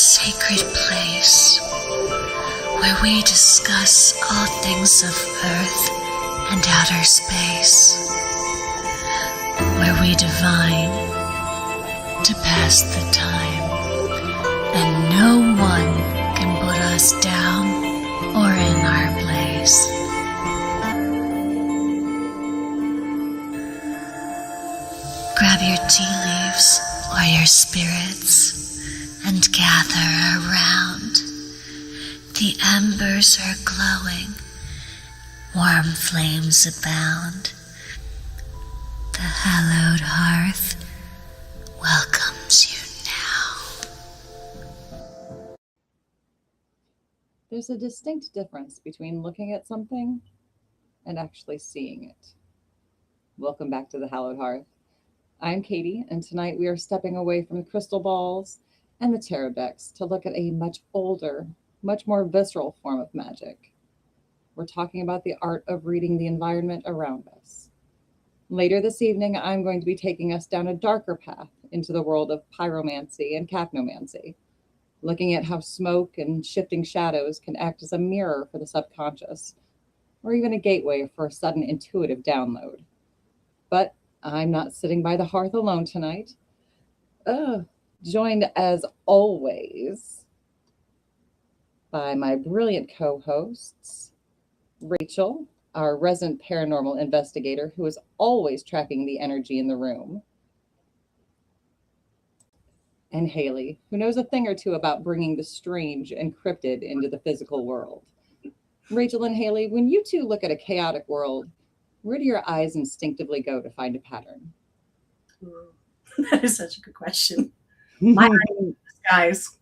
sacred place where we discuss all things of Earth and outer space, where we divine to pass the time, and no one can put us down or in our place. Grab your tea leaves or your spirits and gather around. The embers are glowing, warm flames abound. The hallowed hearth welcomes you now. There's a distinct difference between looking at something and actually seeing it. Welcome back to the hallowed hearth. I'm Katy, and tonight we are stepping away from the crystal balls and the tarot decks to look at a much older, much more visceral form of magic. We're talking about the art of reading the environment around us. Later this evening, I'm going to be taking us down a darker path into the world of pyromancy and capnomancy, looking at how smoke and shifting shadows can act as a mirror for the subconscious, or even a gateway for a sudden intuitive download. But I'm not sitting by the hearth alone tonight. Joined as always by my brilliant co-hosts, Rachel, our resident paranormal investigator who is always tracking the energy in the room, and Haley, who knows a thing or two about bringing the strange and cryptid into the physical world. Rachel and Haley, when you two look at a chaotic world, where do your eyes instinctively go to find a pattern? That is such a good question. My eyes are in the skies.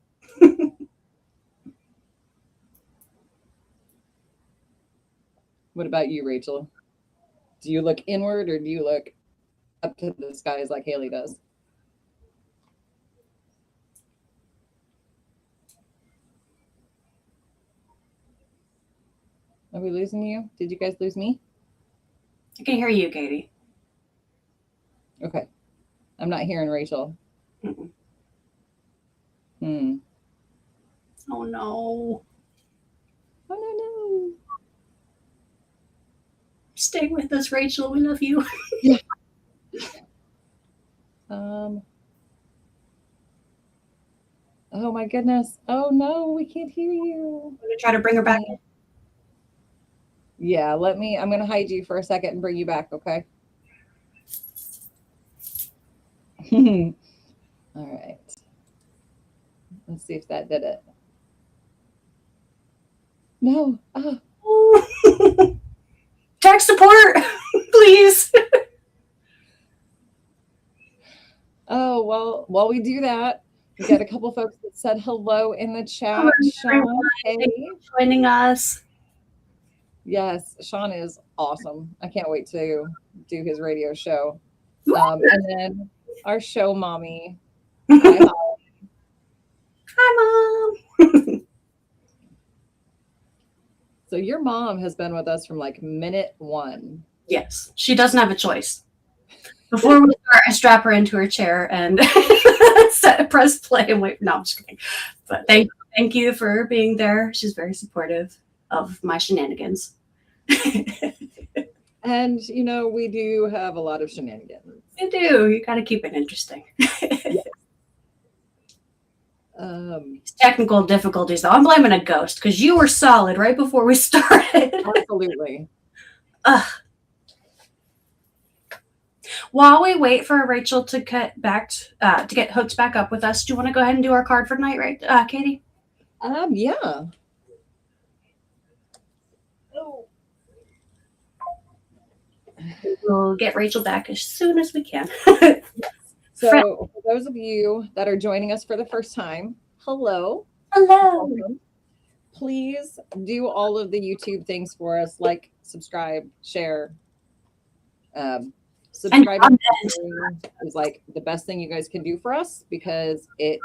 What about you, Rachel? Do you look inward or do you look up to the skies like Haley does? Are we losing you? Did you guys lose me? I can hear you, Katy. Okay. I'm not hearing Rachel. Mm-mm. Oh, Oh no. no. Stay with us, Rachel. We love you. Yeah. Oh my goodness. Oh no, we can't hear you. I'm gonna try to bring her back in. Yeah, I'm gonna hide you for a second and bring you back, okay? All right. Let's see if that did it. No. Oh. Tech support, please. Oh, well, while we do that, we got a couple folks that said hello in the chat. Hello, Sean, hey. Thank you for joining us. Yes, Sean is awesome. I can't wait to do his radio show. And then our show mommy. Hi, Mom. So your mom has been with us from like minute one. Yes, she doesn't have a choice. Before we start, I strap her into her chair and press play and wait. No, I'm just kidding. But thank you for being there. She's very supportive of my shenanigans. And, you know, we do have a lot of shenanigans. You do. You got to keep it interesting. Yes. Technical difficulties, though. I'm blaming a ghost because you were solid right before we started. Absolutely. While we wait for Rachel to get hooked back up with us, do you want to go ahead and do our card for tonight, right, Katy? Yeah. We'll get Rachel back as soon as we can. So for those of you that are joining us for the first time, hello. Hello. Welcome. Please do all of the YouTube things for us, like, subscribe, share. Subscribing is like the best thing you guys can do for us because it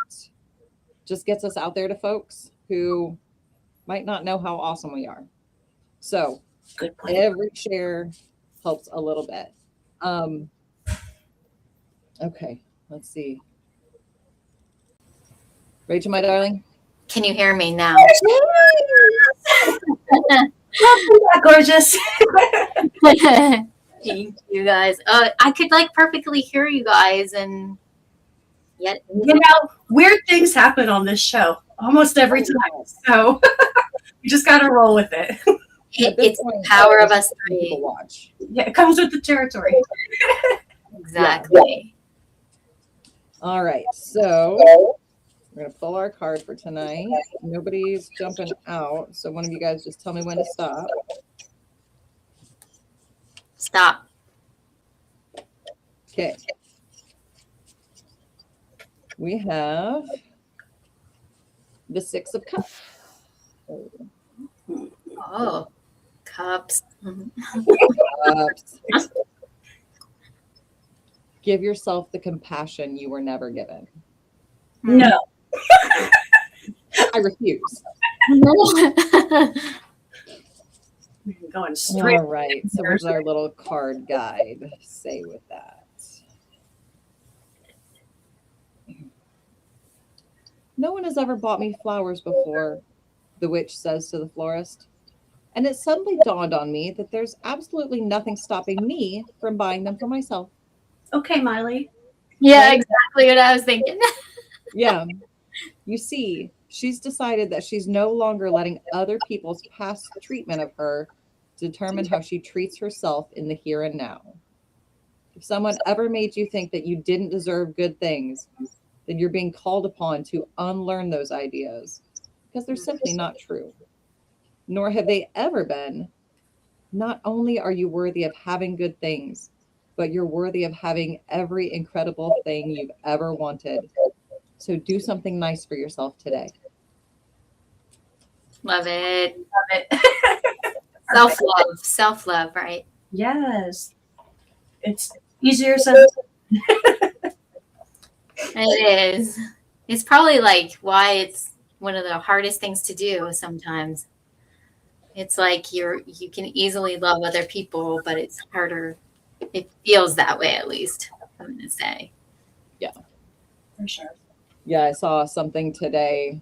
just gets us out there to folks who might not know how awesome we are. So every share helps a little bit. Okay, let's see. Rachel, my darling, Can you hear me now? Gorgeous. Thank you guys. I could like perfectly hear you guys, and yet You know, weird things happen on this show almost every time. So you just got to roll with it. it's the power of us three. Watch. Yeah, it comes with the territory. Exactly. All right, so we're gonna pull our card for tonight. Nobody's jumping out, so one of you guys just tell me when to stop. Stop. Okay. We have the Six of Cups. Oh, cups. Give yourself the compassion you were never given. No. I refuse. Going straight. All right. So what does our little card guide say with that? No one has ever bought me flowers before, the witch says to the florist. And it suddenly dawned on me that there's absolutely nothing stopping me from buying them for myself. Okay, Miley. Yeah, Right? exactly what I was thinking. Yeah. You see, she's decided that she's no longer letting other people's past treatment of her determine how she treats herself in the here and now. If someone ever made you think that you didn't deserve good things, then you're being called upon to unlearn those ideas because they're simply not true. Nor have they ever been. Not only are you worthy of having good things, but you're worthy of having every incredible thing you've ever wanted. So do something nice for yourself today. Love it. Love it. Self-love. Self-love, right? Yes. It's easier said. It is. It's probably like why it's one of the hardest things to do sometimes. It's like you can easily love other people, but it's harder. It feels that way, at least, I'm going to say. Yeah. For sure. Yeah, I saw something today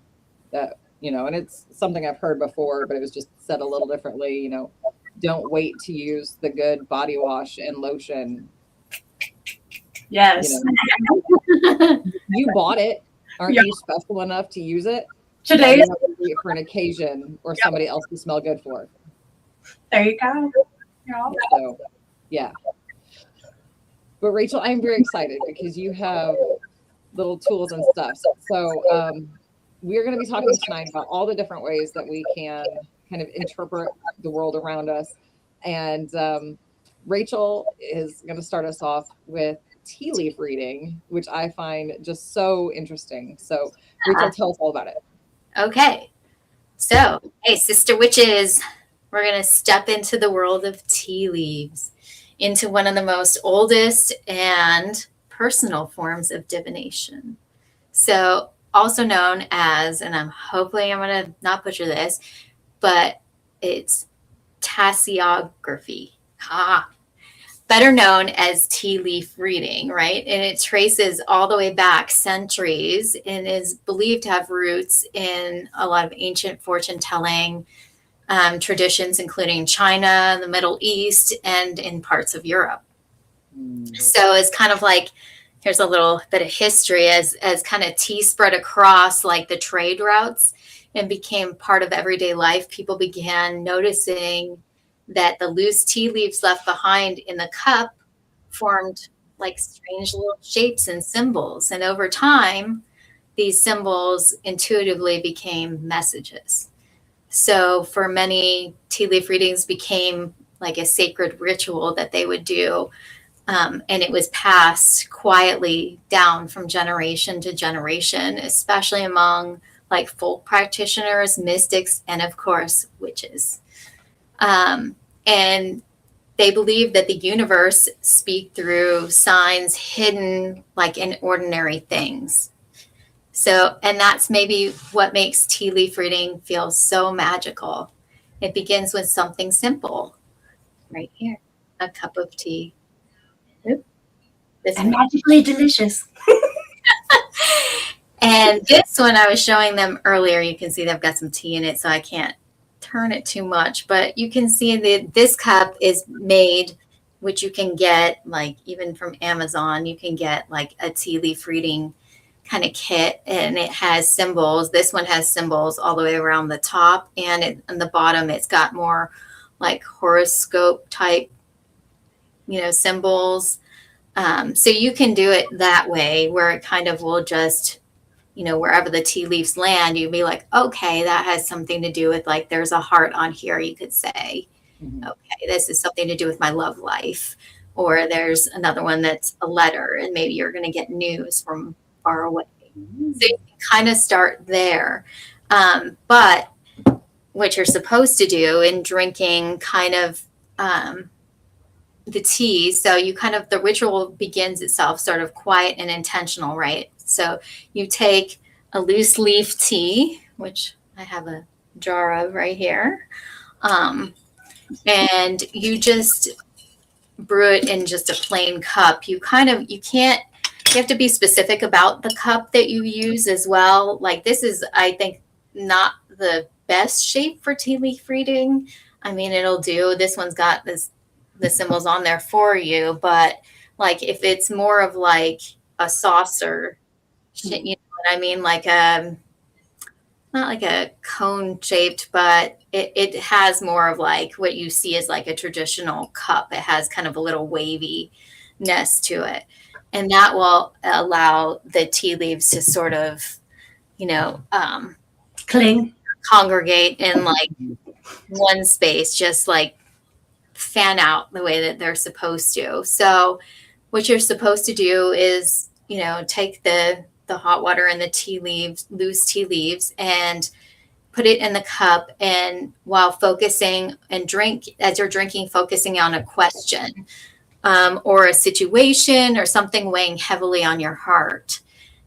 that, and it's something I've heard before, but it was just said a little differently, don't wait to use the good body wash and lotion. Yes. You bought it. Aren't Yeah. you special enough to use it? Today. You have to do it for an occasion or somebody else to smell good for. There you go. Yeah. So, yeah. But Rachel, I'm very excited because you have little tools and stuff. So we're going to be talking tonight about all the different ways that we can kind of interpret the world around us. And Rachel is going to start us off with tea leaf reading, which I find just so interesting. So Rachel, tell us all about it. Okay. So, hey, sister witches, we're going to step into the world of tea leaves, into one of the most oldest and personal forms of divination. So, also known as, and hopefully I'm going to not butcher this, but it's tasseography. Better known as tea leaf reading, right? And it traces all the way back centuries and is believed to have roots in a lot of ancient fortune telling traditions, including China, the Middle East, and in parts of Europe. So it's kind of like, here's a little bit of history as kind of tea spread across like the trade routes and became part of everyday life. People began noticing that the loose tea leaves left behind in the cup formed like strange little shapes and symbols. And over time, these symbols intuitively became messages. So for many, tea leaf readings became like a sacred ritual that they would do. And it was passed quietly down from generation to generation, especially among like folk practitioners, mystics, and of course, witches. And they believe that the universe speak through signs hidden like in ordinary things. So, and that's maybe what makes tea leaf reading feel so magical. It begins with something simple, right here, a cup of tea. And magically delicious. And this one I was showing them earlier, you can see they've got some tea in it, so I can't turn it too much, but you can see that this cup is made, which you can get like even from Amazon, you can get like a tea leaf reading kind of kit, and it has symbols. This one has symbols all the way around the top, and on the bottom it's got more like horoscope type, symbols. So you can do it that way where it kind of will just, wherever the tea leaves land, you'd be like, okay, that has something to do with, like, there's a heart on here, you could say. Okay, this is something to do with my love life. Or there's another one that's a letter, and maybe you're going to get news from far away. So you can kind of start there. But what you're supposed to do in drinking kind of the tea, so you kind of, the ritual begins itself sort of quiet and intentional, right? So you take a loose leaf tea, which I have a jar of right here, and you just brew it in just a plain cup. You have to be specific about the cup that you use as well. Like, this is, I think, not the best shape for tea leaf reading. I mean, it'll do. This one's got the symbols on there for you, but like if it's more of like a saucer, you know what I mean? Like not like a cone shaped, but it has more of like what you see as like a traditional cup. It has kind of a little waviness to it. And that will allow the tea leaves to sort of, Cling. congregate in like one space, just like fan out the way that they're supposed to. So what you're supposed to do is, take the hot water and the tea leaves, loose tea leaves, and put it in the cup. And while focusing and as you're drinking, focusing on a question or a situation or something weighing heavily on your heart.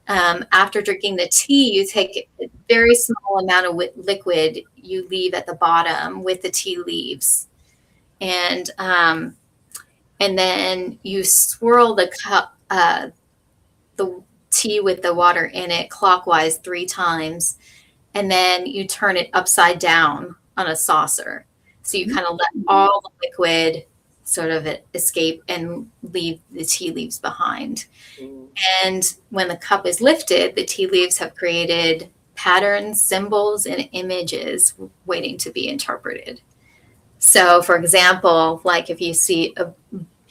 After drinking the tea, you take a very small amount of liquid you leave at the bottom with the tea leaves. And then you swirl the cup, the tea with the water in it clockwise 3 times. And then you turn it upside down on a saucer. So you kind of let all the liquid sort of escape and leave the tea leaves behind. And when the cup is lifted, the tea leaves have created patterns, symbols, and images waiting to be interpreted. So, for example, like if you see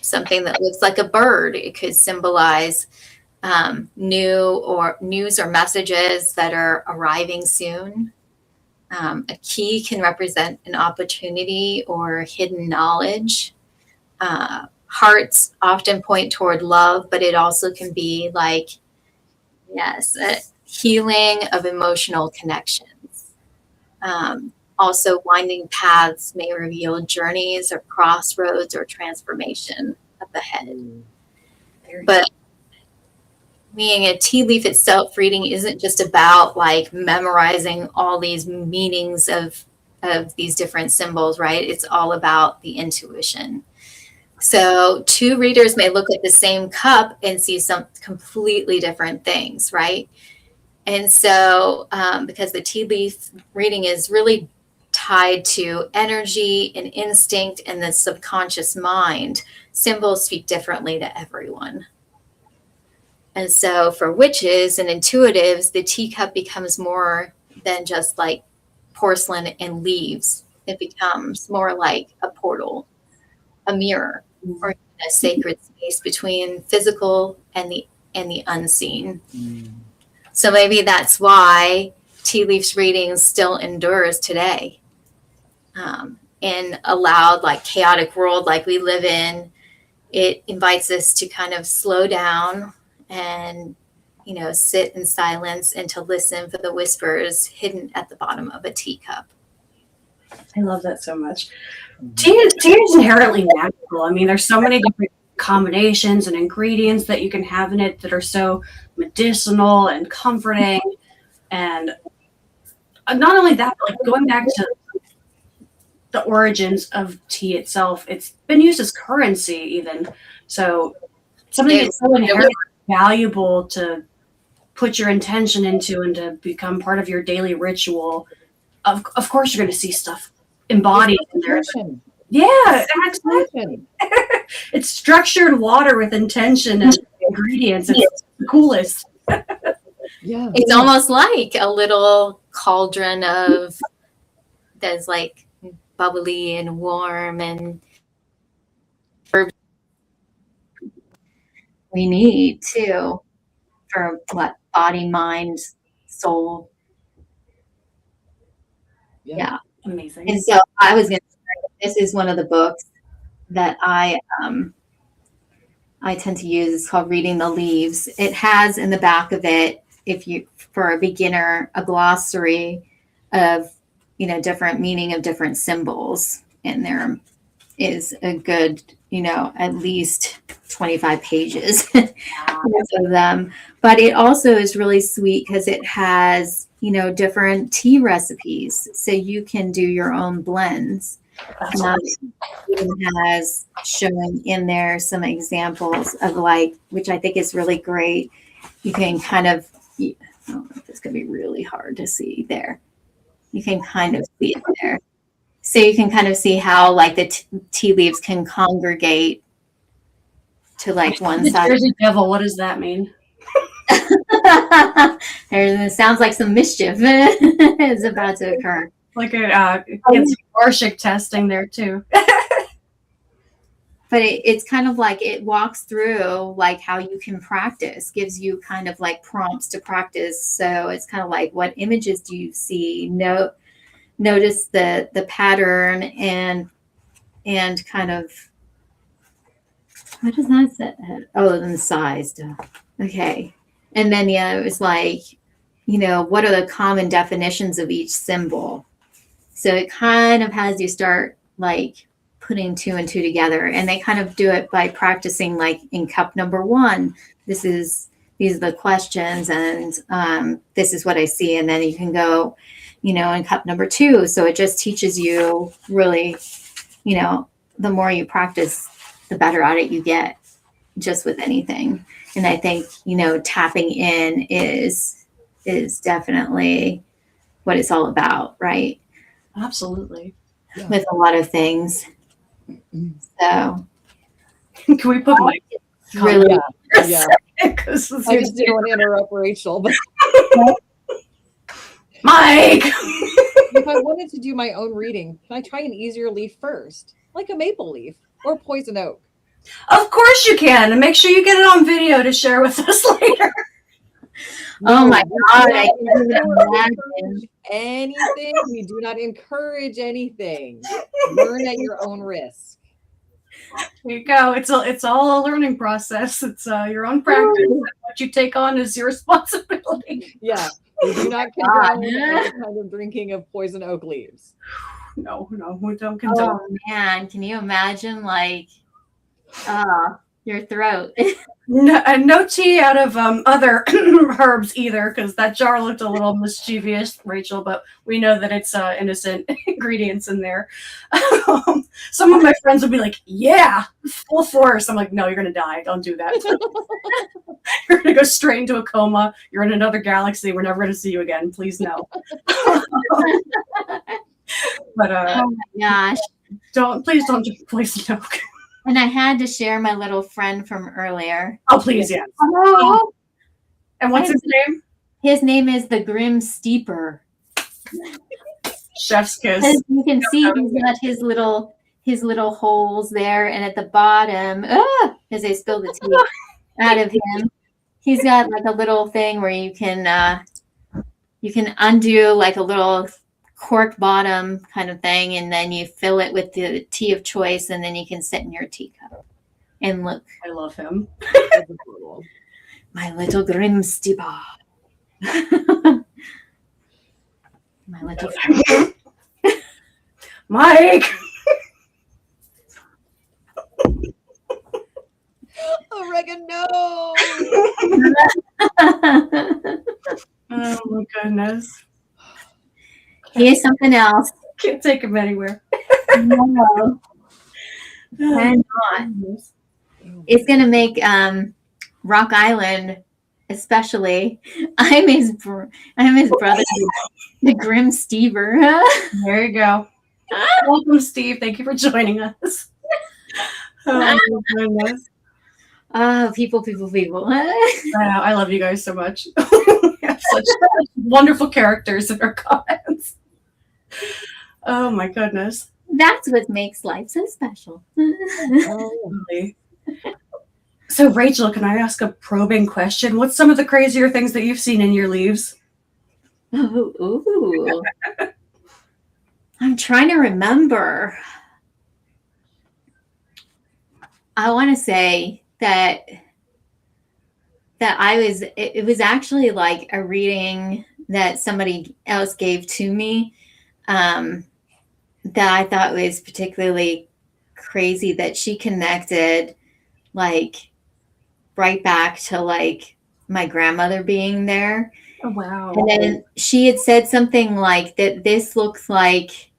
something that looks like a bird, it could symbolize news or messages that are arriving soon. A key can represent an opportunity or hidden knowledge. Hearts often point toward love, but it also can be like, yes, a healing of emotional connections. Also, winding paths may reveal journeys or crossroads or transformation up ahead. But being a tea leaf itself, reading isn't just about like memorizing all these meanings of these different symbols, right? It's all about the intuition. So 2 readers may look at the same cup and see some completely different things, right? And so because the tea leaf reading is really tied to energy and instinct and the subconscious mind, symbols speak differently to everyone. And so for witches and intuitives, the teacup becomes more than just like porcelain and leaves. It becomes more like a portal, a mirror, or a sacred space between physical and the unseen. So maybe that's why tea leaves reading still endures today. In a loud, like chaotic world like we live in, it invites us to kind of slow down and, sit in silence and to listen for the whispers hidden at the bottom of a teacup. I love that so much. Tea is inherently magical. I mean, there's so many different combinations and ingredients that you can have in it that are so medicinal and comforting. And not only that, but like going back to the origins of tea itself, it's been used as currency even. So something that's so inherently valuable to put your intention into and to become part of your daily ritual, of course you're going to see stuff embodied in there. Yeah, exactly. It's structured water with intention and ingredients. It's the coolest. Yeah. It's almost like a little cauldron of that's like bubbly and warm and herbs we need too for what body, mind, soul. Yeah. Amazing. And so I was going to say, this is one of the books that I tend to use. It's called Reading the Leaves. It has in the back of it, if you, for a beginner, a glossary of, different meaning of different symbols. And there is a good, at least 25 pages of them. But it also is really sweet because it has, different tea recipes. So you can do your own blends. It has showing in there some examples of which I think is really great. You can kind of, I don't know if it's going to be really hard to see there. You can kind of see it there. So you can kind of see how the tea leaves can congregate to one side. There's a devil. What does that mean? It sounds like some mischief is about to occur. Like it's Rorschach testing there too. But it's kind of it walks through how you can practice, gives you kind of prompts to practice. So it's kind of what images do you see? Notice the pattern and kind of, what does that say? Oh, and the size. Okay. And then, it was what are the common definitions of each symbol? So it kind of has you start putting two and two together, and they kind of do it by practicing in cup number 1. These are the questions, and this is what I see. And then you can go, in cup number 2. So it just teaches you really, the more you practice, the better at it you get, just with anything. And I think, tapping in is definitely what it's all about, right? Absolutely. Yeah. With a lot of things. So can we put Mike? Really? Yeah. I just didn't want to interrupt Rachel, but Mike. if I wanted to do my own reading, can I try an easier leaf first, like a maple leaf or poison oak? Of course you can, and make sure you get it on video to share with us later. Oh my God! I can't imagine anything. We do not encourage anything. Learn at your own risk. There you go. It's all a learning process. It's your own practice. What you take on is your responsibility. Yeah, we do not condone any kind of drinking of poison oak leaves. No, we don't condone. Oh man, can you imagine your throat? No tea out of other herbs either, because that jar looked a little mischievous, Rachel, but we know that it's innocent ingredients in there. Some of my friends would be like, yeah, full force. I'm like, no, you're going to die. Don't do that. You're going to go straight into a coma. You're in another galaxy. We're never going to see you again. Please no. But oh my gosh. Please don't drink poison oak. And I had to share my little friend from earlier. Oh, please, yes. Oh. And what's his name? His name is the Grim Steeper. Chef's kiss. As you can see, he's got his little holes there, and at the bottom, as I spill the tea out of him, he's got a little thing where you can undo a little cork bottom kind of thing, and then you fill it with the tea of choice, and then you can sit in your teacup and look. I love him. My little Grim Steeper. My little friend. Mike. Oregano. Oh my goodness. Here's something else. Can't take him anywhere. No. Cannot. It's going to make Rock Island especially. I'm his brother, the Grim Stever. There you go. Welcome, Steve. Thank you for joining us. Oh my goodness. People. I love you guys so much. You have such wonderful characters in our comments. Oh my goodness. That's what makes life so special. Really. So, Rachel, can I ask a probing question? What's some of the crazier things that you've seen in your leaves? Ooh. I'm trying to remember. I want to say that it was actually like a reading that somebody else gave to me, that I thought was particularly crazy, that she connected like right back to like my grandmother being there. Oh, wow. And then she had said something like that this looks like,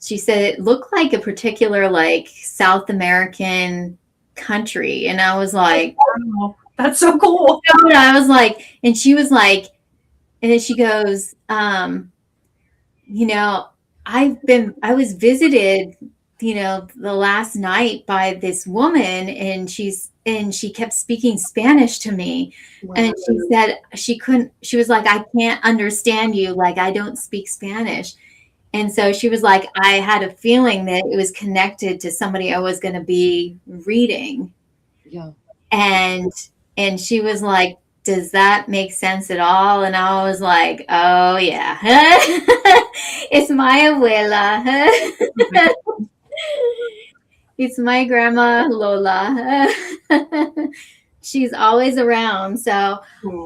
she said it looked like a particular like South American country. And I was like, oh, that's so cool. and I was like, and she was like, and then she goes, you know, I was visited, you know, the last night by this woman, and she kept speaking Spanish to me. Wow. And she said she was like, I can't understand you. Like, I don't speak Spanish. And so she was like, I had a feeling that it was connected to somebody I was going to be reading. Yeah. And she was like, does that make sense at all? And I was like, oh yeah. It's my abuela. It's my grandma Lola. She's always around. So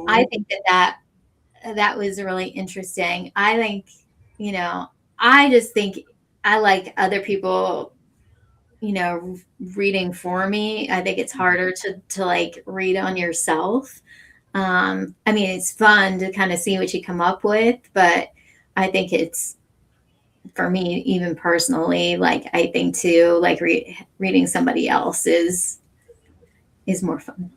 I think that was really interesting. I think, you know, I just think I like other people, you know, reading for me. I think it's harder to like read on yourself. I mean, it's fun to kind of see what you come up with, but I think it's, for me, even personally, like I think too, like reading somebody else is more fun.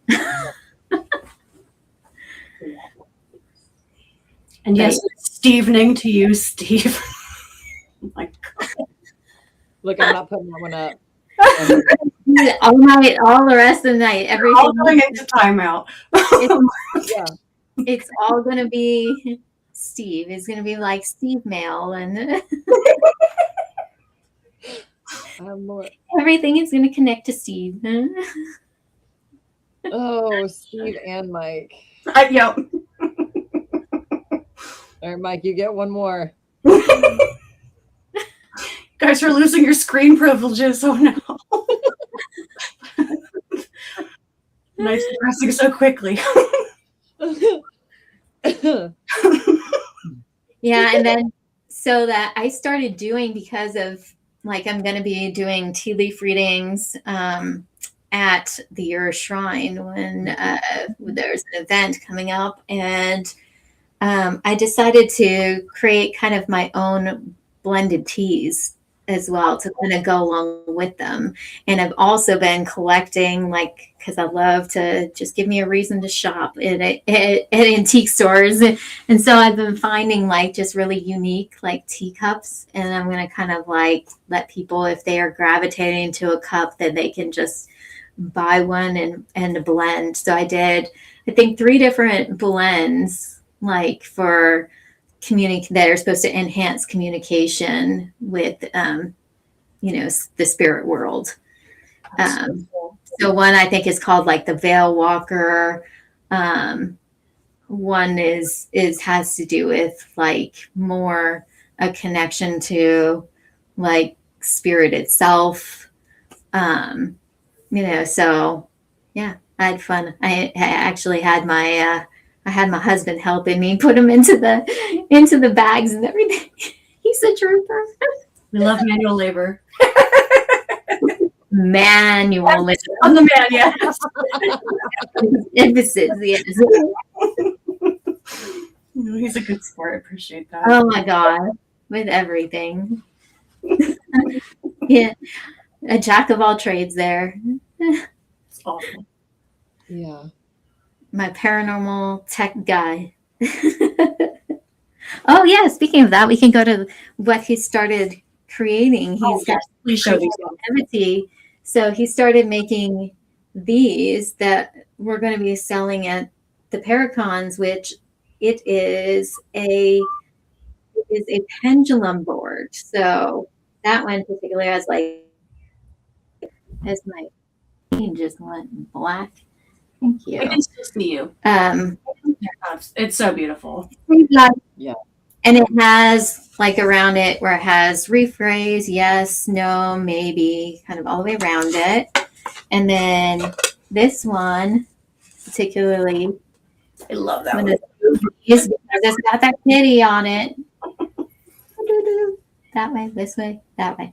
And yes, Stevening to you, Steve. Oh my God. Look, I'm not putting that one up. All night, all the rest of the night, everything. All going into timeout. It's all going to be Steve. It's going to be like Steve mail, and everything is going to connect to Steve. Oh, Steve and Mike. Yep. All right, Mike, you get one more. Guys are losing your screen privileges. Oh no. Nice pressing so quickly. Yeah, and then so that I started doing, because of like I'm going to be doing tea leaf readings at the Ur Shrine when there's an event coming up, and I decided to create kind of my own blended teas as well to kind of go along with them. And I've also been collecting, like, because I love to just give me a reason to shop at antique stores. And so I've been finding like just really unique like teacups, and I'm going to kind of like let people, if they are gravitating to a cup, that they can just buy one and blend. So I did, I think, 3 different blends, like for that are supposed to enhance communication with, you know, the spirit world. So one I think is called like the Veil Walker. One is has to do with like more a connection to like spirit itself. You know, so yeah, I had fun. I actually had my husband helping me put them into the bags and everything. He's a trooper. We love manual labor. Manual labor. On the man, yes. Emphasis, yes. He's a good sport. I appreciate that. Oh my God, with everything. Yeah, a jack of all trades there. It's awesome. Yeah. my paranormal tech guy. Oh yeah, speaking of that, we can go to what he started creating. He's got Please show these. creativity. So he started making these that we're going to be selling at the Paracons, which it is a pendulum board. So that one particularly has like, as my screen just went black. Thank you. I can still see you. It's so beautiful. Yeah. And it has like around it where it has rephrase, yes, no, maybe, kind of all the way around it. And then this one, particularly, I love that one one. of these, because it's got that kitty on it. That way, this way, that way.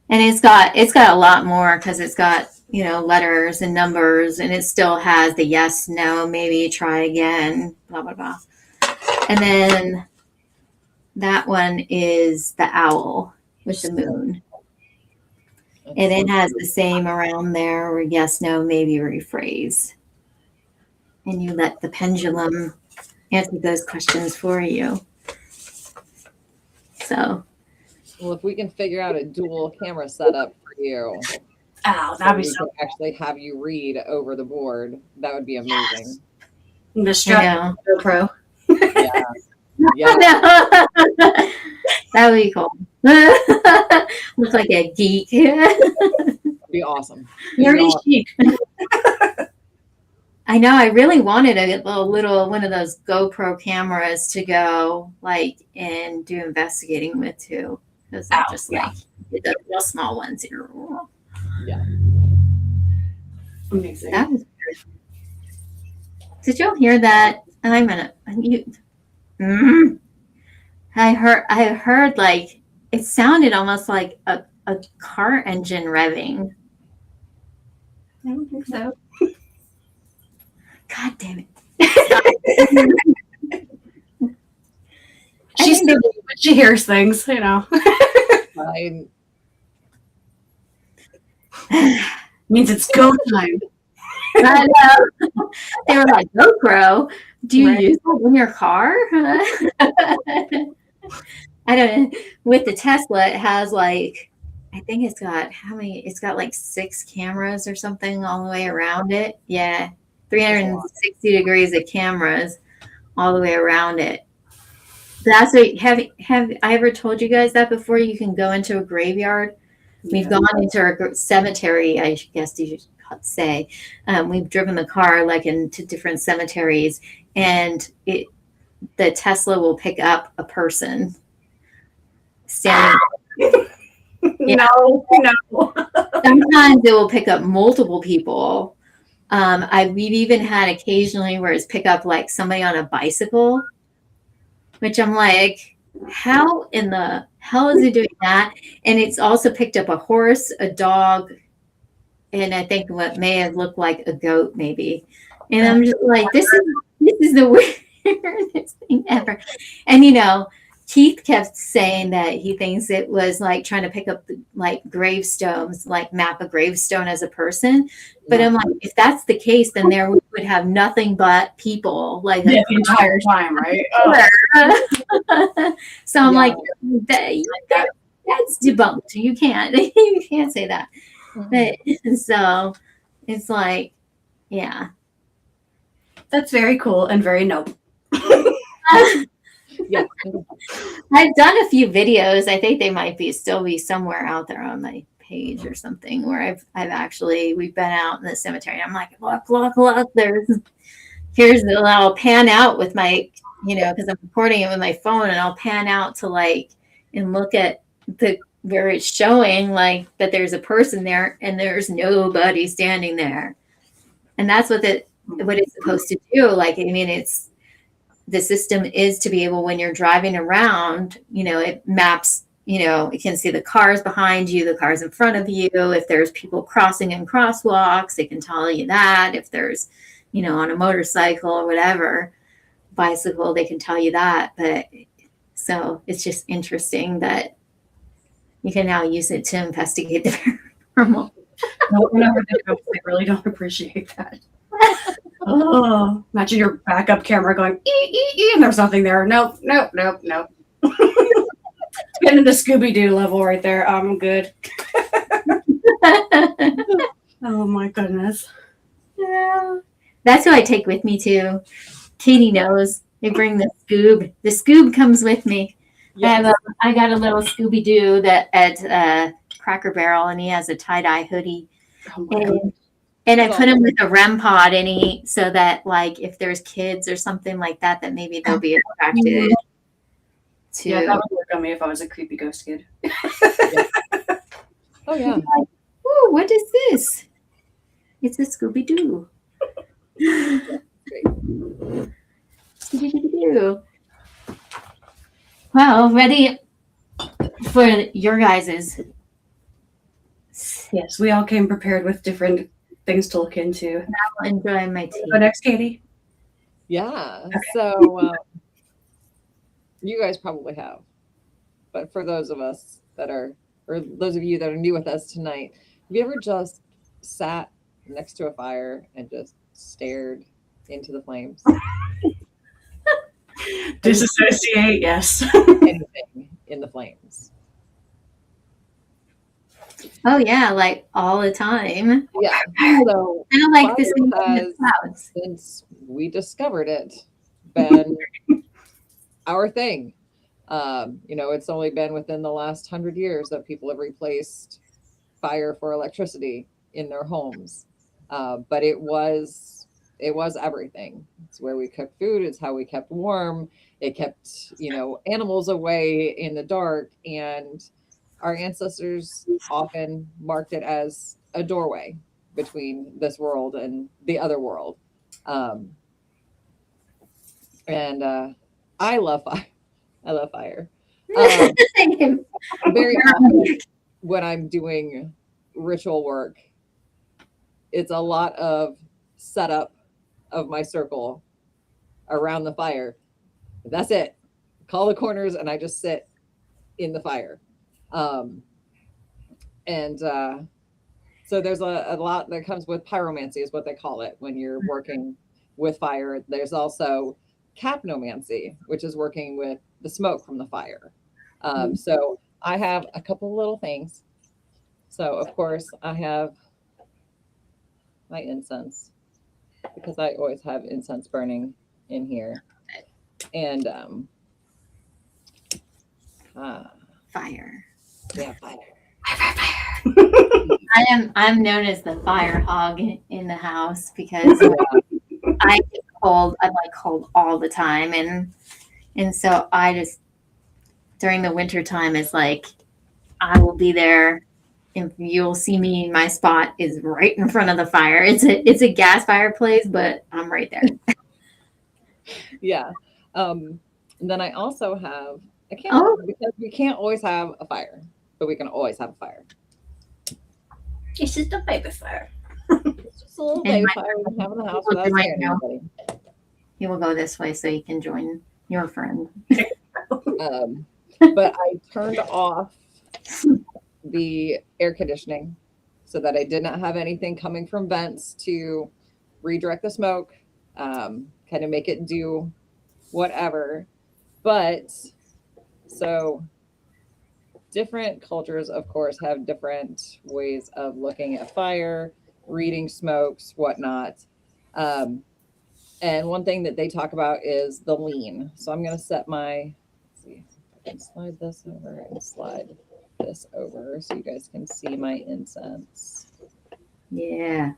And it's got a lot more because it's got, you know, letters and numbers, and it still has the yes, no, maybe, try again, blah, blah, blah. And then that one is the owl with the moon. And it has the same around there where yes, no, maybe, rephrase. And you let the pendulum answer those questions for you. So. Well, if we can figure out a dual camera setup for you, Oh, that'd be we so can actually have you read over the board, that would be amazing. cool. The strap GoPro. Yeah. Yeah. That would be cool. Looks like a geek. Be awesome. Nerdy chic. I know. I really wanted a little one of those GoPro cameras to go like and do investigating with too, because they're just like the real small ones. Yeah. Amazing. That was weird. Did y'all hear that? I'm gonna unmute. I heard like it sounded almost like a car engine revving. I don't think so. God damn it. She hears things, you know. Means it's go time. I know. They were like, GoPro, do you use it in your car? I don't know. With the Tesla, it has like, I think it's got how many? It's got like 6 cameras or something all the way around it. Yeah. 360 degrees of cameras all the way around it. That's what, have I ever told you guys that before? You can go into a graveyard. We've gone into a cemetery, I guess you should say. We've driven the car like into different cemeteries, and the Tesla will pick up a person standing. No. Sometimes it will pick up multiple people. We've even had occasionally where it's pick up like somebody on a bicycle, which I'm like, how in the hell is it doing that? And it's also picked up a horse, a dog, and I think what may have looked like a goat, maybe. And I'm just like, this is the weirdest thing ever. And you know, Keith kept saying that he thinks it was like trying to pick up like gravestones, like map a gravestone as a person. But I'm like, if that's the case, then there would have nothing but people like the entire time, right? Oh. So I'm like, that's debunked. You can't say that. But so it's like, yeah. That's very cool and very noble. Yeah. I've done a few videos. I think they might still be somewhere out there on my page or something where we've been out in the cemetery. I'm like, look, here's the I'll pan out with my, you know, because I'm recording it with my phone, and I'll pan out to like and look at where it's showing like that there's a person there and there's nobody standing there. And that's what it's supposed to do. Like, I mean, the system is to be able, when you're driving around, you know, it maps, you know, it can see the cars behind you, the cars in front of you. If there's people crossing in crosswalks, it can tell you that. If there's, you know, on a motorcycle or whatever, bicycle, they can tell you that. But so it's just interesting that you can now use it to investigate the paranormal. No, I really don't appreciate that. Oh, imagine your backup camera going, and there's nothing there. Nope, nope, nope, nope. Getting to Scooby-Doo level right there. I'm good. Oh my goodness. Yeah. That's who I take with me too. Katie knows. They bring the Scoob. The Scoob comes with me. Yes. I got a little Scooby Doo that at Cracker Barrel, and he has a tie dye hoodie. Oh my God. And I put him with a REM pod in he so that like if there's kids or something like that, that maybe they'll be attracted to. Yeah, that would work on me if I was a creepy ghost kid. Oh yeah. Ooh, what is this? It's a Scooby Doo. Scooby Doo. Well, ready for your guys's. Yes, we all came prepared with different things to look into. I'll enjoy my tea. Go next, Katie. Yeah. Okay. So you guys probably have, but for those of us that are, or those of you that are new with us tonight, have you ever just sat next to a fire and just stared into the flames? Disassociate, yes. Anything in the flames. Oh yeah, like all the time. Yeah. So I don't like this in fire the has, clouds. since we discovered it, been our thing. It's only been within the last 100 years that people have replaced fire for electricity in their homes. But it was everything. It's where we cooked food. It's how we kept warm. It kept, animals away in the dark. And our ancestors often marked it as a doorway between this world and the other world. I love fire. I love fire. Very often when I'm doing ritual work, it's a lot of setup of my circle around the fire. That's it. Call the corners and I just sit in the fire. So there's a lot that comes with pyromancy is what they call it when you're working with fire. There's also capnomancy, which is working with the smoke from the fire. So I have a couple little things. So of course I have my incense because I always have incense burning in here. And Fire. yeah, fire. I'm known as the fire hog in the house because I get cold. I like cold all the time, and so I just during the winter time is like I will be there, and you'll see me. My spot is right in front of the fire. It's a gas fireplace, but I'm right there. Yeah. And then I also have a Oh. candle because we can't always have a fire, but we can always have a fire. It's just a baby fire. It's just a little And baby my- fire we can have in the house Look without right scaring now. anybody. He will go this way so you can join your friend. But I turned off the air conditioning so that I did not have anything coming from vents to redirect the smoke, kind of make it do whatever. But so different cultures, of course, have different ways of looking at fire, reading smokes, whatnot. And one thing that they talk about is the lean. So I'm going to set my, let's see, if I can slide this over and slide this over so you guys can see my incense. Yeah.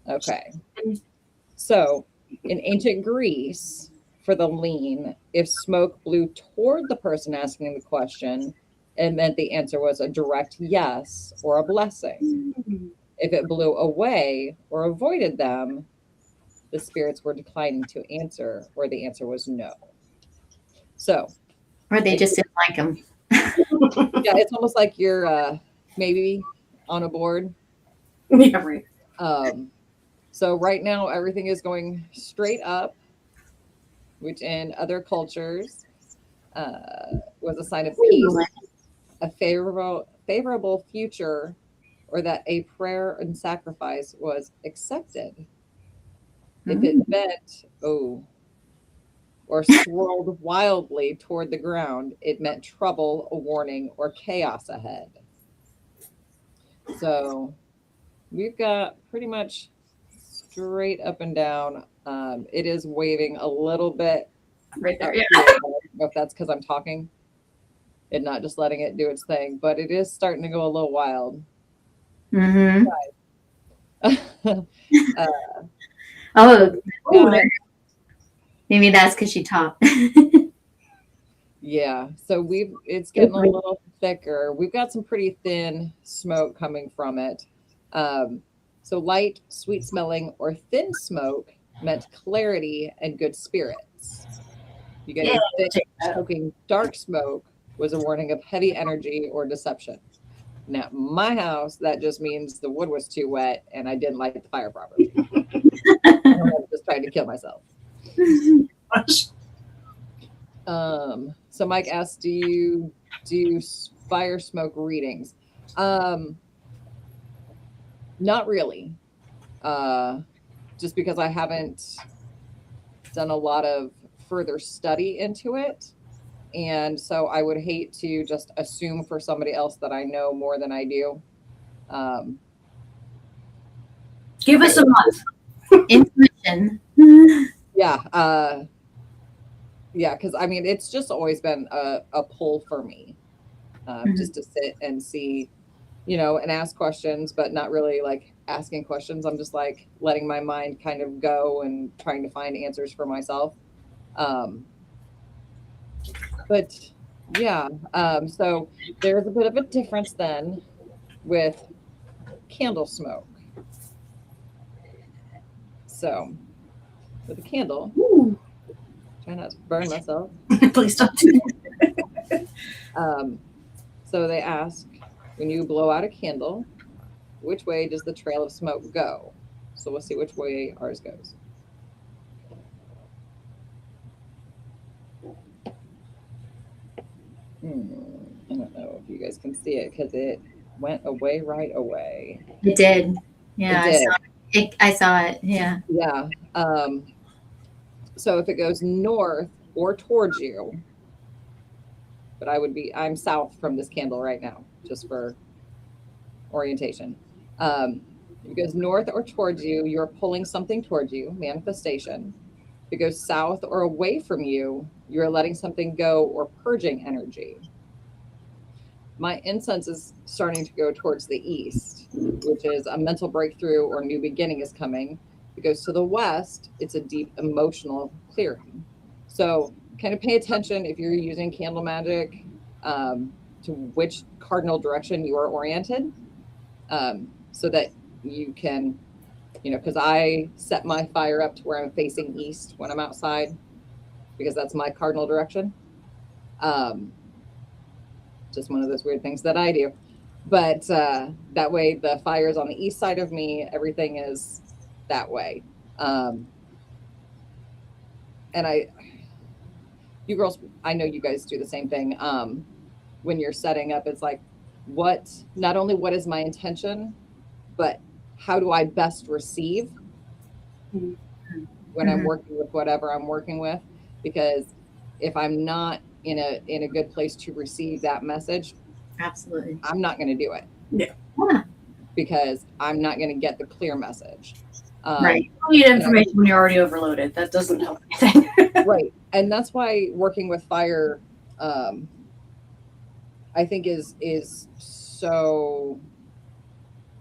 Okay. So in ancient Greece, for the lean, if smoke blew toward the person asking the question, it meant the answer was a direct yes or a blessing. If it blew away or avoided them, the spirits were declining to answer, or the answer was no. So, Or they just didn't like him. yeah, it's almost like you're maybe on a board. Yeah, right. So right now everything is going straight up, which in other cultures was a sign of peace, a favorable future, or that a prayer and sacrifice was accepted. If it bent, or swirled wildly toward the ground, it meant trouble, a warning, or chaos ahead. So we've got pretty much straight up and down. It is waving a little bit Right there, up yeah. here. I don't know if that's because I'm talking and not just letting it do its thing, but it is starting to go a little wild. Mm-hmm. Oh, Yeah. maybe that's because she talked. Yeah, so it's getting a little thicker. We've got some pretty thin smoke coming from it. So light, sweet smelling, or thin smoke meant clarity and good spirits. You get a thick, choking, dark smoke was a warning of heavy energy or deception. Now, my house, that just means the wood was too wet and I didn't light the fire properly. I was just trying to kill myself. So Mike asked, do you do fire smoke readings? Not really. Just because I haven't done a lot of further study into it. And so I would hate to just assume for somebody else that I know more than I do. Give us a month. Intuition. Yeah. Yeah, because I mean, it's just always been a pull for me, just to sit and see, and ask questions, but not really like asking questions. I'm just like letting my mind kind of go and trying to find answers for myself. But yeah, so there's a bit of a difference then with candle smoke. So with a candle, try not to burn myself. Please don't do that. So they ask, when you blow out a candle, which way does the trail of smoke go? So we'll see which way ours goes. I don't know if you guys can see it because it went away right away. It did. Yeah, It did. I saw it. Yeah. Yeah. So if it goes north or towards you, but I'm south from this candle right now, just for orientation. If it goes north or towards you, you're pulling something towards you, manifestation. If it goes south or away from you, you're letting something go or purging energy. My incense is starting to go towards the east, which is a mental breakthrough or new beginning is coming. If it goes to the west, it's a deep emotional clearing. So kind of pay attention if you're using candle magic to which cardinal direction you are oriented, so that you can, because I set my fire up to where I'm facing east when I'm outside, because that's my cardinal direction. Just one of those weird things that I do. But that way the fire is on the east side of me, everything is that way. And you girls, I know you guys do the same thing. When you're setting up, it's like, not only what is my intention, but how do I best receive when I'm working with whatever I'm working with? Because if I'm not in a good place to receive that message, Absolutely. I'm not going to do it. Yeah. Because I'm not going to get the clear message. Right. You need information when you're already overloaded. That doesn't help anything. Right. And that's why working with fire, I think is so,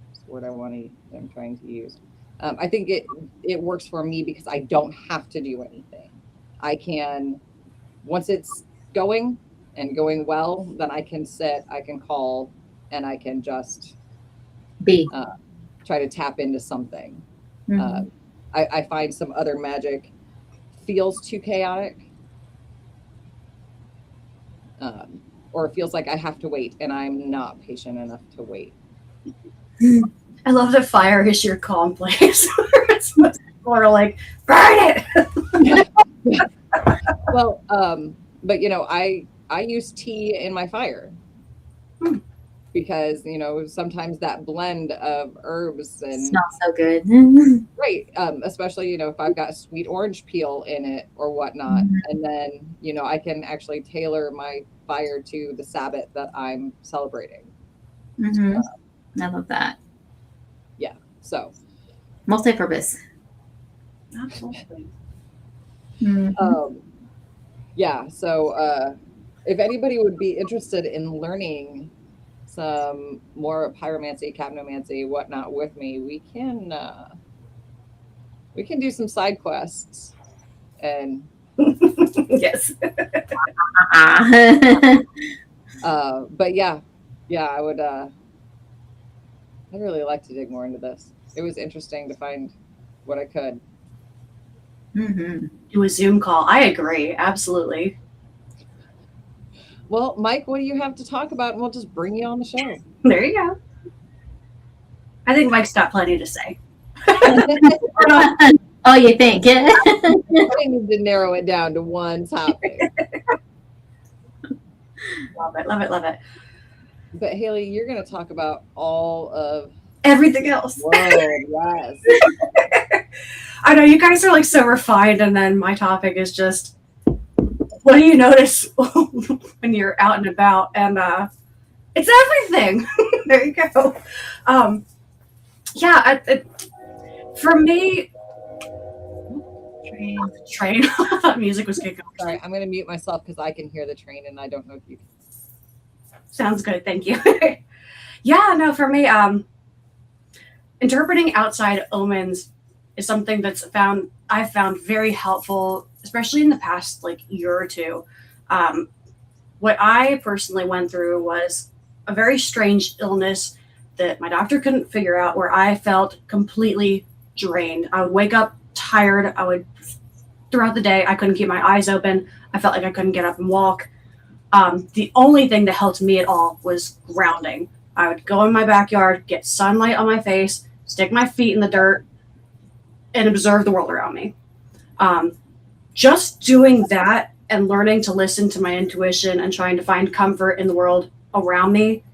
what's the word I'm trying to use. I think it works for me because I don't have to do anything. I can, once it's going and going well, then I can sit, I can call, and I can just try to tap into something. I find some other magic feels too chaotic, or it feels like I have to wait, and I'm not patient enough to wait. I love that fire is your calm place. People are like, burn it. Well, but I use tea in my fire because, you know, sometimes that blend of herbs and Smells so good. right, especially, you know, if I've got sweet orange peel in it or whatnot, and then, you know, I can actually tailor my fire to the Sabbath that I'm celebrating. Mm-hmm. I love that. Yeah, so Multi-purpose. Absolutely. yeah, so if anybody would be interested in learning some more pyromancy, capnomancy, whatnot with me, we can do some side quests. And Yes. but yeah, I would I'd really like to dig more into this. It was interesting to find what I could. Do a Zoom call. I agree. Absolutely. Well, Mike, what do you have to talk about? And we'll just bring you on the show. There you go. I think Mike's got plenty to say. Oh, you think? I need to narrow it down to one topic. Love it, love it, love it. But Haley, you're going to talk about all of everything else. Whoa, yes. I know you guys are like so refined, and then my topic is just, what do you notice when you're out and about? And it's everything. There you go. Yeah, for me, train. I thought music was kicking off. Sorry, I'm going to mute myself because I can hear the train, and I don't know if you can. Sounds good. Thank you. Yeah, no, for me, interpreting outside omens is something I've found very helpful, especially in the past like year or two. What I personally went through was a very strange illness that my doctor couldn't figure out, where I felt completely drained. I would wake up tired. Throughout the day, I couldn't keep my eyes open. I felt like I couldn't get up and walk. The only thing that helped me at all was grounding. I would go in my backyard, get sunlight on my face, stick my feet in the dirt, and observe the world around me. Just doing that and learning to listen to my intuition and trying to find comfort in the world around me,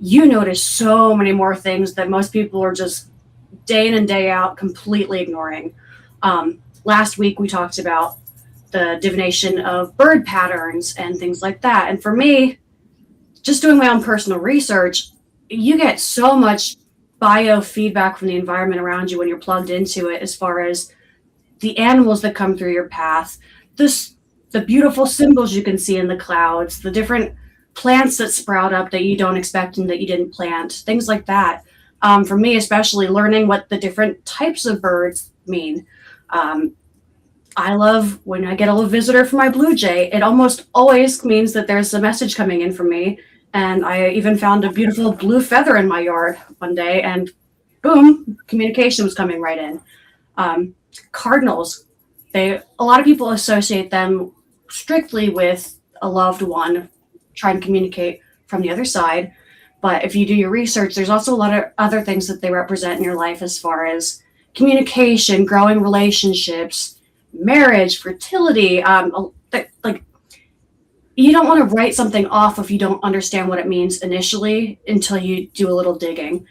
you notice so many more things that most people are just day in and day out completely ignoring. Last week we talked about the divination of bird patterns and things like that. And for me, just doing my own personal research, you get so much biofeedback from the environment around you when you're plugged into it, as far as the animals that come through your path, the beautiful symbols you can see in the clouds, the different plants that sprout up that you don't expect and that you didn't plant, things like that. For me, especially learning what the different types of birds mean. I love when I get a little visitor from my blue jay. It almost always means that there's a message coming in for me. And I even found a beautiful blue feather in my yard one day, and boom, communication was coming right in. Cardinals, a lot of people associate them strictly with a loved one, trying to communicate from the other side. But if you do your research, there's also a lot of other things that they represent in your life, as far as communication, growing relationships, marriage, fertility. Like, you don't want to write something off if you don't understand what it means initially until you do a little digging.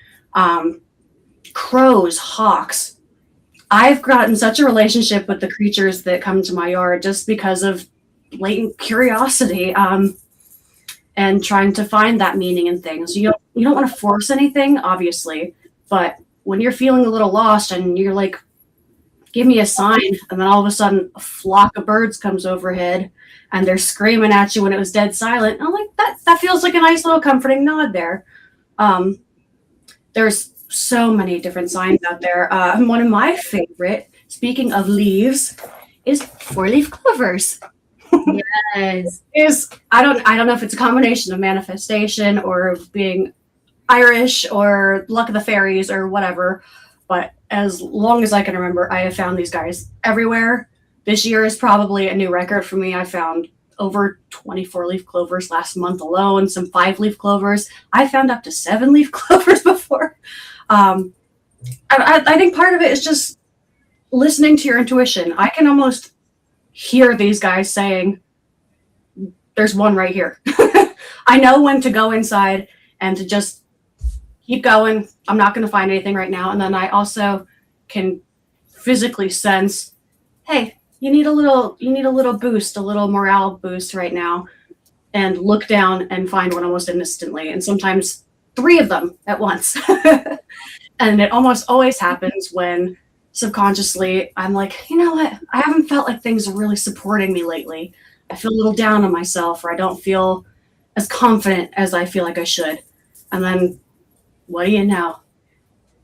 Crows, hawks. I've gotten such a relationship with the creatures that come to my yard just because of blatant curiosity, and trying to find that meaning in things. You don't want to force anything, obviously, but when you're feeling a little lost and you're like, give me a sign, and then all of a sudden a flock of birds comes overhead and they're screaming at you when it was dead silent, I'm like, that feels like a nice little comforting nod there. There's so many different signs out there. One of my favorite, speaking of leaves, is 4-leaf clovers. Yes. I don't know if it's a combination of manifestation or being Irish or luck of the fairies or whatever, but as long as I can remember, I have found these guys everywhere. This year is probably a new record for me. I found over 24-leaf clovers last month alone, some 5-leaf clovers. I found up to 7-leaf clovers before. I think part of it is just listening to your intuition. I can almost hear these guys saying, there's one right here. I know when to go inside and to just keep going. I'm not going to find anything right now. And then I also can physically sense, hey, you need a little boost, a little morale boost right now, and look down and find one almost instantly. And sometimes 3 of them at once. And it almost always happens when subconsciously I'm like, you know what? I haven't felt like things are really supporting me lately. I feel a little down on myself, or I don't feel as confident as I feel like I should. And then what do you know?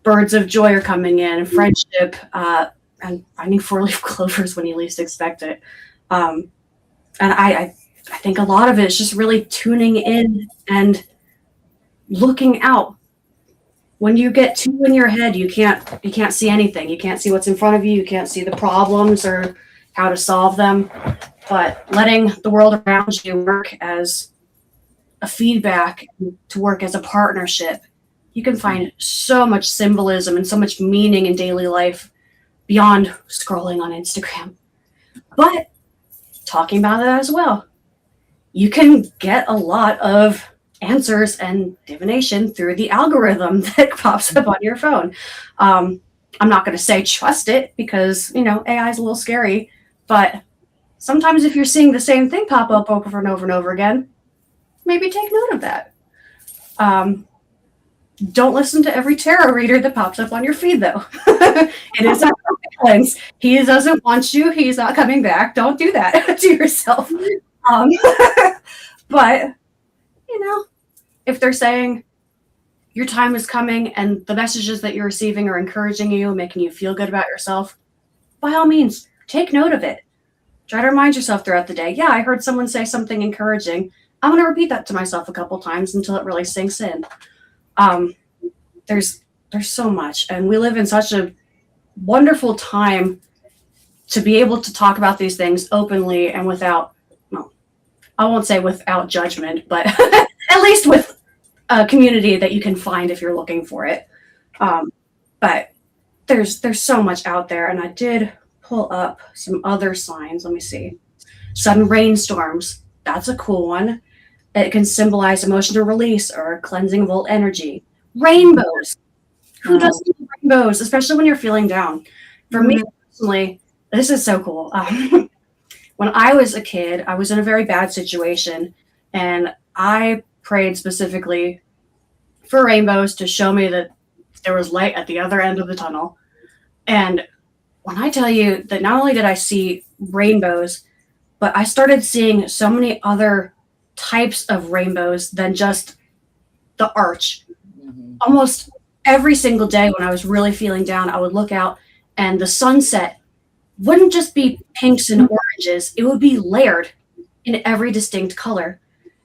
Birds of joy are coming in, friendship, and finding 4-leaf clovers when you least expect it. And I think a lot of it is just really tuning in and looking out. When you get too in your head, you can't see anything. You can't see what's in front of you. You can't see the problems or how to solve them. But letting the world around you work as a feedback, to work as a partnership, you can find so much symbolism and so much meaning in daily life beyond scrolling on Instagram. But talking about it as well, you can get a lot of answers and divination through the algorithm that pops up on your phone. I'm not going to say trust it, because, AI is a little scary, but sometimes if you're seeing the same thing pop up over and over and over again, maybe take note of that. Don't listen to every tarot reader that pops up on your feed, though. It is a balance. He doesn't want you. He's not coming back. Don't do that to yourself. But, if they're saying your time is coming and the messages that you're receiving are encouraging you, making you feel good about yourself, by all means, take note of it. Try to remind yourself throughout the day, yeah, I heard someone say something encouraging. I'm going to repeat that to myself a couple times until it really sinks in. There's so much, and we live in such a wonderful time to be able to talk about these things openly and without, well, I won't say without judgment, but at least with a community that you can find if you're looking for it. But there's so much out there, and I did pull up some other signs. Let me see. Sudden rainstorms. That's a cool one. It can symbolize emotional release or cleansing of old energy. Rainbows. Who doesn't like rainbows, especially when you're feeling down? For me personally, this is so cool. When I was a kid, I was in a very bad situation, and I prayed specifically for rainbows to show me that there was light at the other end of the tunnel. And when I tell you that not only did I see rainbows, but I started seeing so many other types of rainbows than just the arch. Almost every single day when I was really feeling down, I would look out and the sunset wouldn't just be pinks and oranges. It would be layered in every distinct color.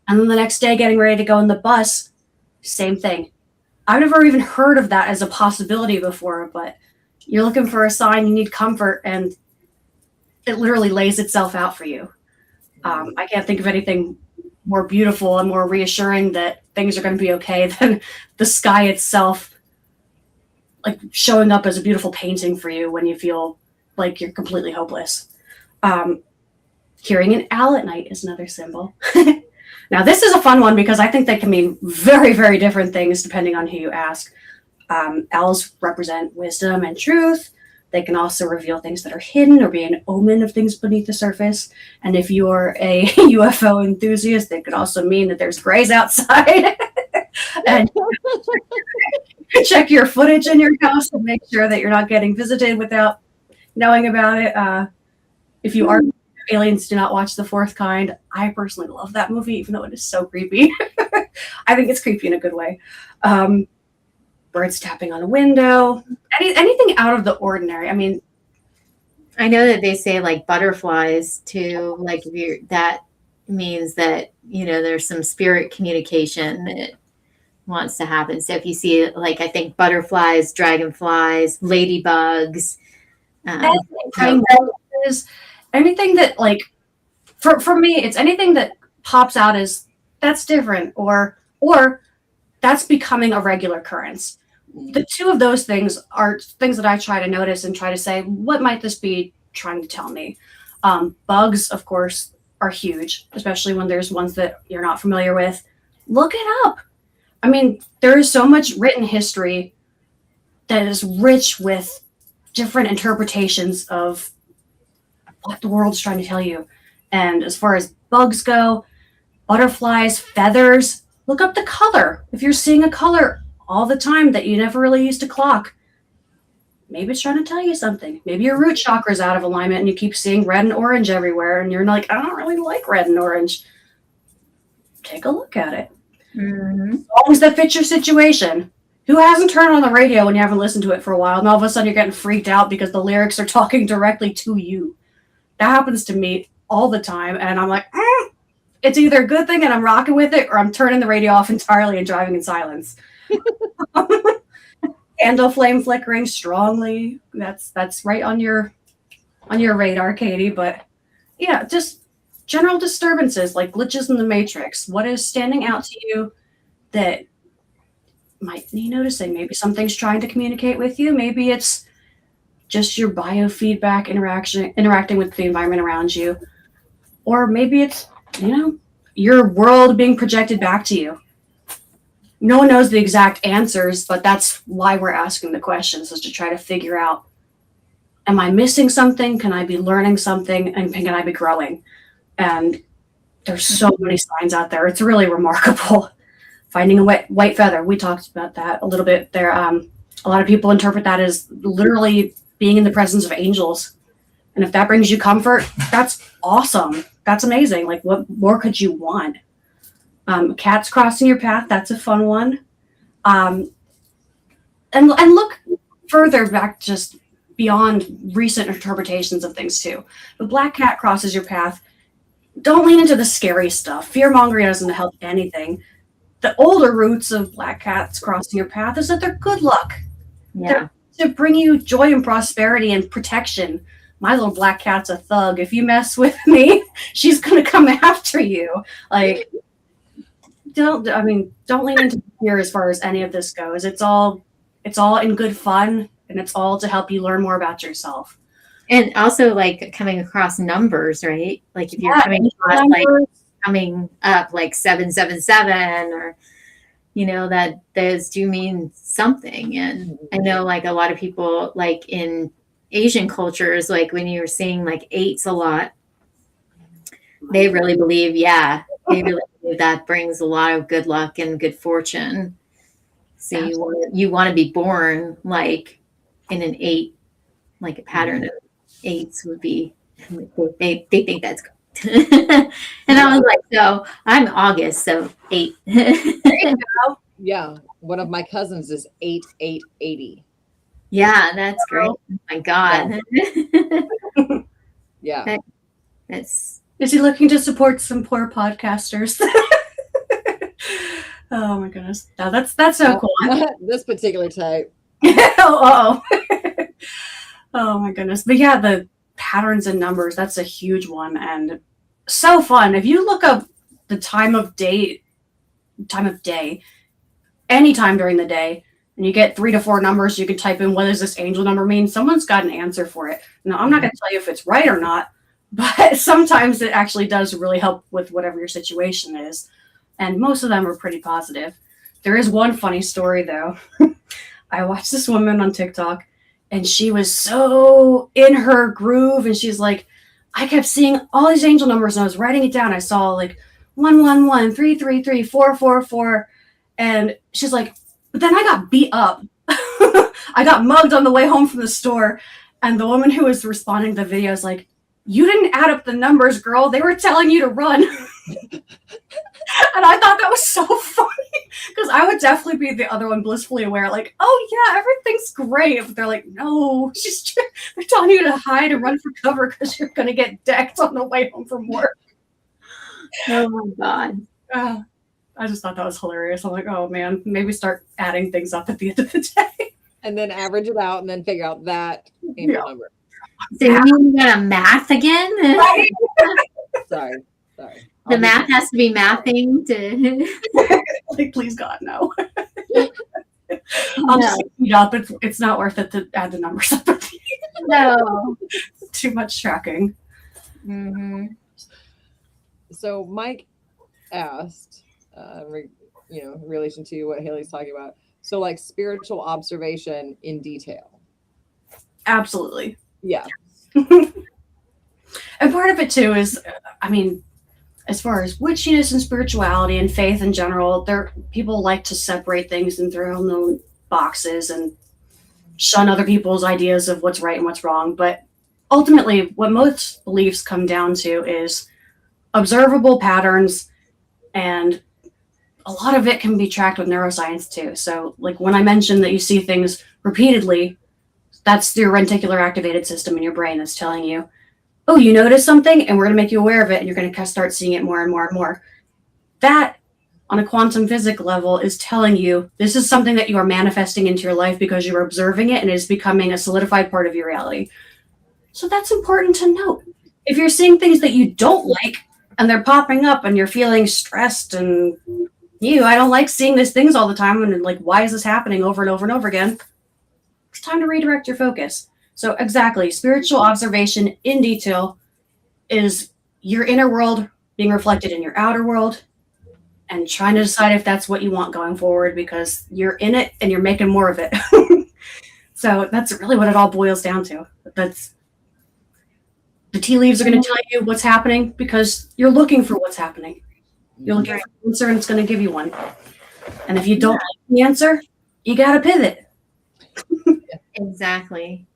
And then the next day, getting ready to go in the bus, same thing. I've never even heard of that as a possibility before, but you're looking for a sign, you need comfort, and it literally lays itself out for you. I can't think of anything more beautiful and more reassuring that things are going to be okay than the sky itself, like showing up as a beautiful painting for you when you feel like you're completely hopeless. Hearing an owl at night is another symbol. Now, this is a fun one because I think they can mean very, very different things depending on who you ask. Owls represent wisdom and truth. They can also reveal things that are hidden or be an omen of things beneath the surface. And if you're a UFO enthusiast, they could also mean that there's grays outside. And check your footage in your house and make sure that you're not getting visited without knowing about it. If you are aliens, do not watch The Fourth Kind. I personally love that movie, even though it is so creepy. I think it's creepy in a good way. Birds tapping on a window, anything out of the ordinary. I mean, I know that they say like butterflies too, like that means that, there's some spirit communication that wants to happen. So if you see like, I think butterflies, dragonflies, ladybugs, anything that like, for me, it's anything that pops out as that's different or that's becoming a regular occurrence. The two of those things are things that I try to notice and try to say, what might this be trying to tell me? Bugs, of course, are huge, especially when there's ones that you're not familiar with. Look it up. I mean, there is so much written history that is rich with different interpretations of what the world's trying to tell you. And as far as bugs go, butterflies, feathers, look up the color. If you're seeing a color all the time that you never really used to clock, maybe it's trying to tell you something. Maybe your root chakra is out of alignment and you keep seeing red and orange everywhere. And you're like, I don't really like red and orange. Take a look at it. Mm-hmm. Songs that fit your situation. Who hasn't turned on the radio when you haven't listened to it for a while, and all of a sudden you're getting freaked out because the lyrics are talking directly to you? That happens to me all the time, and I'm like, it's either a good thing and I'm rocking with it, or I'm turning the radio off entirely and driving in silence. Candle flame flickering strongly. That's right on your radar, Katie. But yeah, just general disturbances like glitches in the matrix. What is standing out to you that might need noticing? Maybe something's trying to communicate with you. Maybe it's just your biofeedback interacting with the environment around you. Or maybe it's, your world being projected back to you. No one knows the exact answers, but that's why we're asking the questions, is to try to figure out, am I missing something? Can I be learning something? And can I be growing? And there's so many signs out there. It's really remarkable. Finding a white feather. We talked about that a little bit there. A lot of people interpret that as literally being in the presence of angels. And if that brings you comfort, that's awesome. That's amazing. Like, what more could you want? Cats crossing your path. That's a fun one. And look further back, just beyond recent interpretations of things too. The black cat crosses your path. Don't lean into the scary stuff. Fear mongering doesn't help anything. The older roots of black cats crossing your path is that they're good luck. Yeah. They're to bring you joy and prosperity and protection. My little black cat's a thug. If you mess with me, she's gonna come after you. Like, don't lean into fear as far as any of this goes. It's all in good fun, and it's all to help you learn more about yourself. And also, like, coming across numbers, right? Like, if you're coming across, like, coming up like 777, or that those do mean something. And I know, like, a lot of people, like in Asian cultures, like when you're seeing like 8s a lot, they really believe that brings a lot of good luck and good fortune. So you want to be born like in an 8, like a pattern of 8s would be, they think that's good. And I was like, so I'm August, so 8. There you go. Yeah, one of my cousins is 8880. Yeah, that's great. Oh my God. Yeah. Is he looking to support some poor podcasters? Oh my goodness. No, that's so cool. This particular type. Oh my goodness. But yeah, the patterns and numbers, that's a huge one, and so fun. If you look up the time of day, anytime during the day, and you get 3 to 4 numbers, you can type in, what does this angel number mean? Someone's got an answer for it. Now, I'm not going to tell you if it's right or not, but sometimes it actually does really help with whatever your situation is. And most of them are pretty positive. There is one funny story, though. I watched this woman on TikTok, and she was so in her groove, and she's like, I kept seeing all these angel numbers, and I was writing it down. I saw like 111, 333, 444, and she's like, but then I got beat up. I got mugged on the way home from the store, and the woman who was responding to the video is like, you didn't add up the numbers, girl. They were telling you to run. And I thought that was so funny, because I would definitely be the other one, blissfully aware, like, oh yeah, everything's great. But they're like, no, they're telling you to hide and run for cover because you're going to get decked on the way home from work. Oh my God. I just thought that was hilarious. I'm like, oh man, maybe start adding things up at the end of the day. And then average it out and then figure out that angel number. So you got a math again? Right? Sorry. The math has to be mathing to. Like, please God, no. I'll just speed up. It's not worth it to add the numbers up. No. Too much tracking. Mm-hmm. So Mike asked, in relation to what Haley's talking about. So like spiritual observation in detail. Absolutely. Yeah. And part of it too is, I mean, as far as witchiness and spirituality and faith in general, people like to separate things in their own boxes and shun other people's ideas of what's right and what's wrong. But ultimately, what most beliefs come down to is observable patterns, and a lot of it can be tracked with neuroscience too. So, like when I mentioned that you see things repeatedly, that's your reticular activated system in your brain that's telling you, oh, you noticed something, and we're going to make you aware of it, and you're going to start seeing it more and more and more. That, on a quantum physics level, is telling you this is something that you are manifesting into your life because you're observing it and it is becoming a solidified part of your reality. So that's important to note. If you're seeing things that you don't like and they're popping up and you're feeling stressed and I don't like seeing these things all the time, and like, why is this happening over and over and over again? It's time to redirect your focus. So exactly, spiritual observation in detail is your inner world being reflected in your outer world and trying to decide if that's what you want going forward, because you're in it and you're making more of it. So that's really what it all boils down to. That's the tea leaves are going to tell you what's happening because you're looking for what's happening. You're looking for an answer, and it's going to give you one. And if you don't like the answer, you got to pivot. Exactly.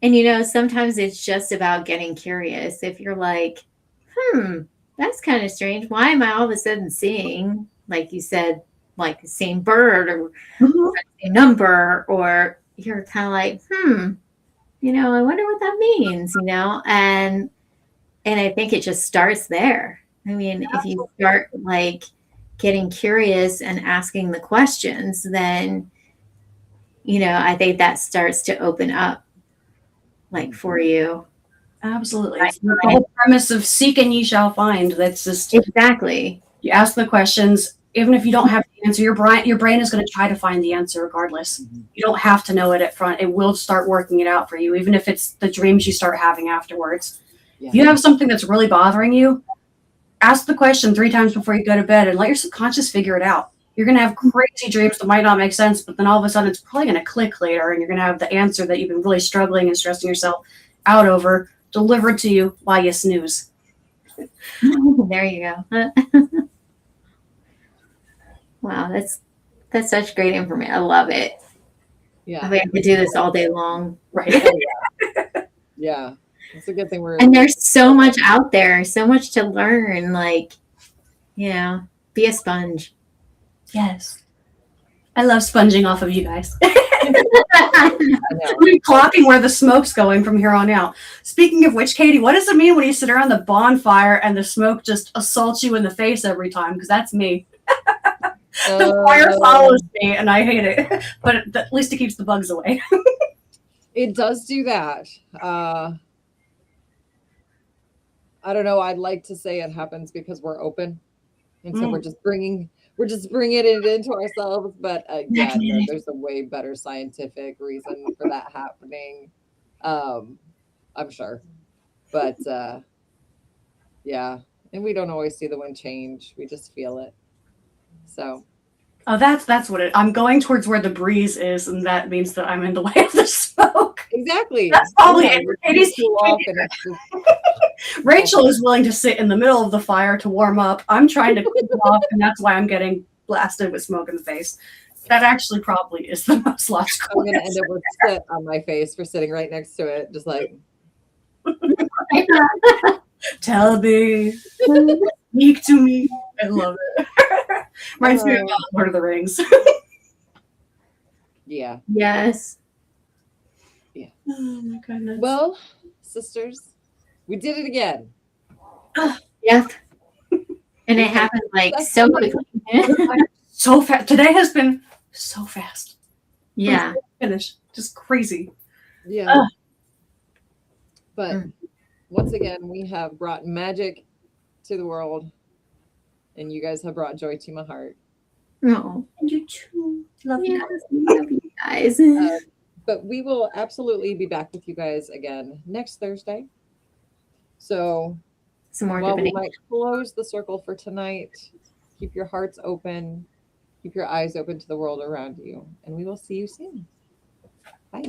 And sometimes it's just about getting curious. If you're like, that's kind of strange. Why am I all of a sudden seeing, like you said, like the same bird or the same number, or you're kind of like, I wonder what that means, and I think it just starts there. I mean, if you start like getting curious and asking the questions, then, I think that starts to open up like for you. Absolutely. It's the whole premise of seek and ye shall find. That's just exactly. You ask the questions, even if you don't have the answer, your brain is going to try to find the answer regardless. You don't have to know it up front. It will start working it out for you, even if it's the dreams you start having afterwards. Yeah. If you have something that's really bothering you, ask the question 3 times before you go to bed and let your subconscious figure it out. You're going to have crazy dreams that might not make sense, but then all of a sudden it's probably going to click later, and you're going to have the answer that you've been really struggling and stressing yourself out over delivered to you while you snooze. There you go. Wow, that's such great information. I love it. Yeah. We have to do this all day long. Right. Yeah. It's a good thing and there's so much out there, so much to learn. Like, be a sponge. Yes. I love sponging off of you guys. I'm clocking where the smoke's going from here on out. Speaking of which, Katie, what does it mean when you sit around the bonfire and the smoke just assaults you in the face every time? Because that's me. The fire follows me, and I hate it. But at least it keeps the bugs away. It does do that. I don't know. I'd like to say it happens because we're open, and so we're just bringing it into ourselves. But yeah, no, there's a way better scientific reason for that happening. I'm sure, but yeah, and we don't always see the wind change. We just feel it. So. Oh, that's what it. I'm going towards where the breeze is, and that means that I'm in the way of the smoke. Exactly. That's probably it. Rachel is willing to sit in the middle of the fire to warm up. I'm trying to cool off, and that's why I'm getting blasted with smoke in the face. That actually probably is the most logical. I'm going to end up with spit on my face for sitting right next to it, just like. Tell me, speak to me. I love it. Reminds me of Lord of the Rings. Yeah. Yes. Yeah. Oh my goodness. Well, sisters, we did it again. Yep. And it happened like so quickly. So fast. Today has been so fast. Yeah. Finish. Just crazy. Yeah. But once again, we have brought magic to the world, and you guys have brought joy to my heart. Oh, and you too. Love you guys. But we will absolutely be back with you guys again next Thursday. So some more while divination. we might close the circle for tonight, keep your hearts open. Keep your eyes open to the world around you, and we will see you soon. Bye.